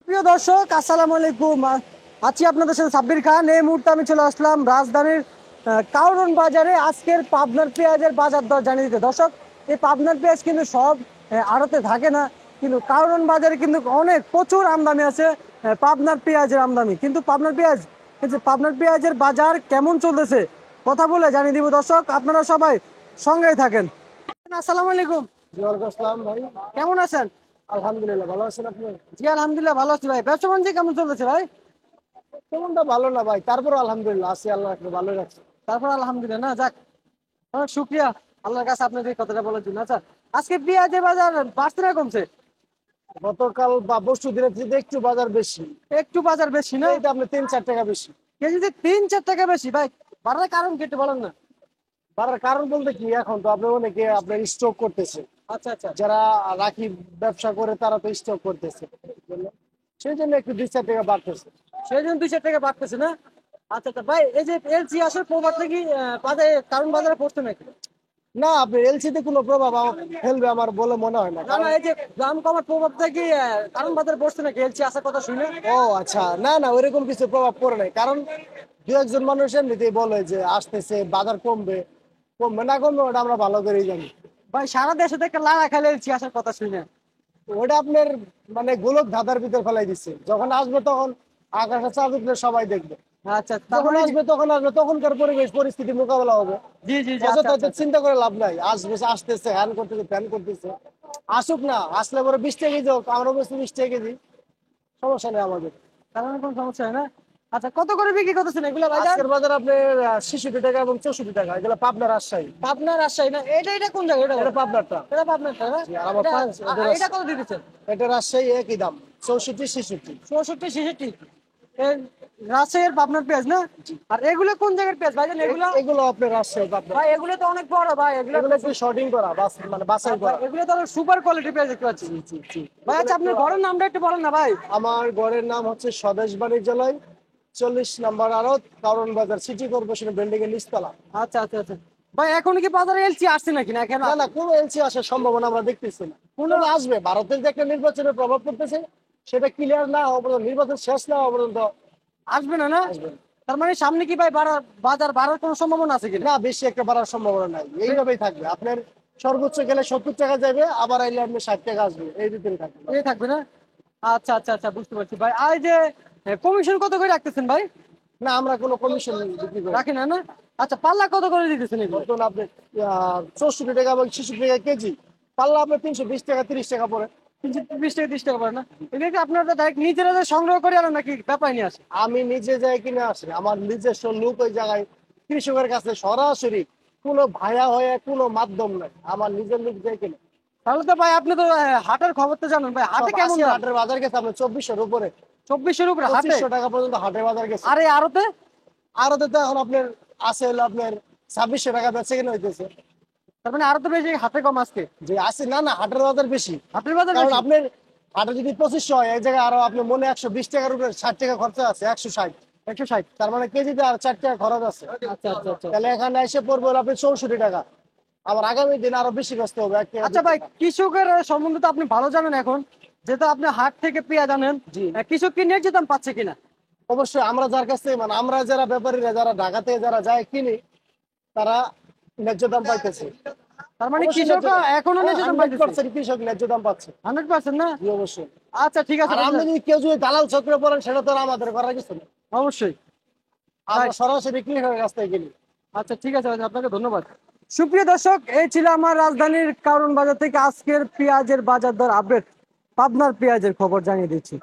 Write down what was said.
প্রিয় দর্শক, আসসালামু আলাইকুম। আছি আপনাদের সাথে সাব্বির খান। এই মুহূর্তে আমি চলে আসলাম রাজধানীর কারওয়ান বাজারে। আজকের পাবনার পেঁয়াজের বাজার দর জানিয়ে দিতে। দর্শক, এই পাবনার পেঁয়াজ কিন্তু সব আড়তে থাকে না, কিন্তু কারওয়ান বাজারে কিন্তু অনেক প্রচুর আমদানি আছে। পাবনার পেঁয়াজের আমদানি, কিন্তু পাবনার পেঁয়াজ, এই যে পাবনার পেঁয়াজের বাজার কেমন চলতেছে কথা বলে জানিয়ে দিব। দর্শক, আপনারা সবাই সঙ্গেই থাকেন। আসসালামু আলাইকুম। ওয়ালাইকুম আসসালাম ভাই। কেমন আছেন? আলহামদুলিল্লাহ, ভালো আছেন আপনি? জি আলহামদুলিল্লাহ ভালো আছি ভাই। ব্যবসা বাণিজ্য কেমন চলতেছে ভাই? তেমনটা ভালো না ভাই, তারপর আলহামদুলিল্লাহ আছি, আল্লাহ একটু ভালো রাখছে। তারপর আলহামদুলিল্লাহ, না যাক, অনেক শুক্রিয়া আল্লাহর কাছে আপনাদের এই কথাটা বলার জন্য। আচ্ছা, আজকে পেঁয়াজের বাজার বাড়ছে না কমছে? গতকাল বা পরশু দিনের থেকে একটু বাজার বেশি। একটু বাজার বেশি না? এইটা আপনি 3-4 টাকা বেশি। কেজিতে 3-4 টাকা বেশি ভাই? বাড়ার কারণ কি একটু বলেন না। বাড়ার কারণ বলতে কি, এখন তো আপনি অনেকে আপনার স্টক করতেছে। আচ্ছা আচ্ছা। যারা রাখি ব্যবসা করে তারা তো স্টক করতেছে, সেই জন্য একটু 2-4 টাকা বাড়তেছে। সেই জন্য 2-4 টাকা বাড়তেছে না? আচ্ছা আচ্ছা ভাই, এই যে এলসি আসার প্রভাবটা কি বাজারে, কারণ বাজারে পড়ছে নাকি? না, আপনি এলসিতে কোনো প্রভাব ফেলবে আমার বলে মনে হয় না, না না, কারণ এই যে দাম কমার প্রভাবটা কি কারণ বাজারে পড়ছে নাকি এলসি আসার কথা শুনে? ও আচ্ছা, না না, ওইরকম কিছু প্রভাব পড়ে নাই। কারণ দু একজন মানুষ এমনিতেই বলে যে আসতেছে বাজার কমবে, কমবে না কমবে ওটা আমরা ভালো করেই জানি। ভাই সারা দেশে থেকে লাড়া খেলে এলসি আসার কথা শুনে। ওটা আপনার মানে গোলক ধাঁধার ভিতর ফেলাই দিচ্ছে। যখন আসবে তখন আকাশে চাঁদ উঠলে সবাই দেখবে। আচ্ছা, তার যখন মানে আসবে তখন আসবে, তখনকার পরিবেশ পরিস্থিতি মোকাবেলা হবে। জি জি জি, আচ্ছা অযথা আচ্ছা তো চিন্তা করে লাভ নাই। আসবে, আসতেছে, হ্যান করতেছে, ফ্যান করতেছে, আসুক না, আসলে পরে 20 টাকা কেজি হোক, আমরা বলছি 20 টাকা কেজি, সমস্যা নেই আমাদের। তার মানে কোনো সমস্যা হয় না। আচ্ছা, কত করে বিক্রি করতেছেন এগুলা ভাইজান? আজকের বাজার আপনার 66 টাকা এবং 64 টাকা, এগুলো পাবনা রাজশাহী। পাবনা রাজশাহী না? এটা কোন জায়গা? এটা এটা পাবনারটা। এটা পাবনাটা না? আর আমার এটা কত দিতেছেন? এটা রাজশাহী একই দাম, 64-66। 64-66? রাজশাহীর পাবনার পেঁয়াজ না? আর এগুলো কোন জায়গার পেঁয়াজ ভাইজান এগুলো? এগুলো আপনার রাজশাহী পাবনা। ভাই এগুলো তো অনেক বড় ভাই, এগুলো এগুলো একটু শর্টিং করা, মানে বাছাই করা। এগুলো তো সুপার কোয়ালিটি পেঁয়াজ দেখতে পাচ্ছি। জি জি। ভাই আচ্ছা, আপনার ঘরের নামটা একটু বলেন না ভাই। আমার ঘরের নাম হচ্ছে স্বদেশ বাণিজ্যালয়, 40 নম্বর আড়ত, কারণ বাজার, সিটি কর্পোরেশন বিল্ডিং এর নিচতলা। আচ্ছা আচ্ছা আচ্ছা। ভাই এখন কি বাজারে এলসি আসছে নাকি না কেন? না না, কোনো এলসি আসার সম্ভাবনা আমরা দেখতেছি না। কোনো আসবে, ভারতের যে একটা নির্বাচনের প্রভাব পড়তেছে, সেটা ক্লিয়ার না হওয়া পর্যন্ত, নির্বাচন শেষ না হওয়া পর্যন্ত আসবে না না? আসবে না। তার মানে সামনে কি ভাই বাজার বাড়ার কোনো সম্ভাবনা আছে কিনা? না, বেশি একটা বাড়ার সম্ভাবনা নাই, এইভাবেই থাকবে। আপনার সর্বোচ্চ গেলে 70 টাকা যাবে, আবার আইলে আপনি 60 টাকা আসবে, এই ভিতরে থাকবে। এই থাকবে না? আচ্ছা আচ্ছা আচ্ছা, বুঝতে পারছি ভাই। আর এই যে কমিশন কত করে রাখতেছেন ভাই? না, আমরা কোনো কমিশন বিক্রি করি না। রাখি না না? আচ্ছা, পাল্লা কত করে দিতেছেন এগুলো? বর্তমানে আপনি 64 টাকা এবং 66 টাকা কেজি, পারলে আপনার 320 টাকা 30 টাকা পড়ে। 20 টাকা 30 টাকা পড়ে না? এগুলো কি আপনারা ডাইরেক্ট নিজেরা যে সংগ্রহ করে আনেন নাকি ব্যাপারী নিয়ে আসে? আমি নিজে যাই কিনে আসি, আমার নিজস্ব লোক ওই জায়গায়, কৃষকের কাছে সরাসরি, কোনো ভায়া হয়ে কোনো মাধ্যম নাই, আমার নিজের লোক যাই কিনে। তাহলে তো ভাই আপনি তো হাটের খবর তো জানেন ভাই, হাটে কেমন দাম? হাটের বাজার গেছে আপনার 2400-এর উপরে, 2400-এর উপরে হাটে? 2500 টাকা পর্যন্ত হাটের বাজার গেছে। আরে আরতে? আর ওদের তো এখন আপনার আছে হলো আপনার 2600 টাকা বেচে কিনে হইতেছে। তার মানে আরতে বেশি, হাটে কম আজকে? যে আছে, না না, হাটের বাজার বেশি। হাটের বাজার কারণ বেশি? আপনার হাটে যদি 2500 হয়, এক জায়গায় আরো আপনার মনে 120 টাকার উপরে 60 টাকা খরচা আছে, 160। 160? তার মানে কেজিতে আর 4 টাকা খরচ আছে। আচ্ছা আচ্ছা আচ্ছা। তাহলে এখানে এসে পড়বে হলো আপনি 64 টাকা। আবার আগামী দিন আরো বেশি কষ্ট হবে, 1 টাকা আচ্ছা 2 ভাই, টাকা। কৃষকের সম্বন্ধে তো আপনি ভালো জানেন এখন, যেহেতু আপনি হাট থেকে পেঁয়াজ আনেন। জি, কৃষক কি ন্যায্য দাম পাচ্ছে কিনা? অবশ্যই। আমরা যার কাছ থেকে, মানে আমরা যারা ব্যাপারীরা, যারা ঢাকা থেকে যারা যায় কিনি, তারা ন্যায্য দাম পাইতেছে। তার মানে অবশ্যই কৃষক এখনো ন্যায্য দাম পাইতেছে? 100% কৃষক ন্যায্য দাম পাচ্ছে। 100% না? জি, অবশ্যই। আচ্ছা ঠিক আছে আর ভাই, আপনি যদি কেউ যদি দালাল চক্রে পড়েন, সেটা তো আর আমাদের করার কিছু না। অবশ্যই। আমরা সরাসরি কৃষকের কাছ থেকে কিনি। আচ্ছা ঠিক আছে ভাই, আপনাকে ধন্যবাদ। সুপ্রিয় দর্শক, এই ছিল আমার রাজধানীর কারওয়ান বাজার থেকে আজকের পেঁয়াজের বাজার দর আপডেট। পাবনার পেঁয়াজের খবর জানিয়ে দিচ্ছি।